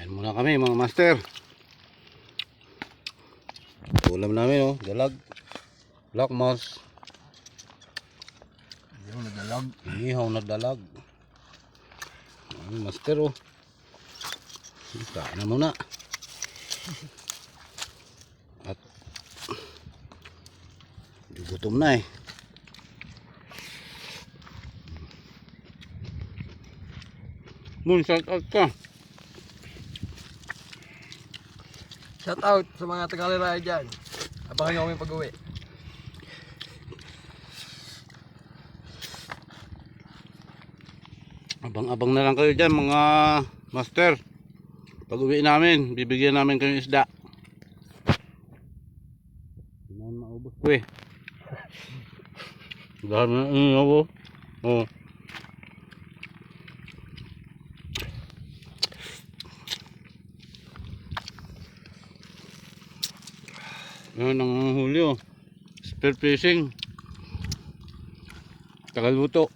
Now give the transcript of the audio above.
Kain muna kami mga master. Ulam namin oh, dalag, black moss. Ihaw na dalag. Ihaw na dalag. Master oh. Kain na muna. At gutom na eh. Mun, shout out ka. Shout out sa mga taga-Liray dyan. Abangan nyo kami pag-uwi. Abang-abang na lang kayo dyan mga master. Pag uwi namin, bibigyan namin kayo isda. Hindi naman maubos ko eh. Dahil na inyo oh. Yan ang huli oh. Spear fishing. Tagal luto.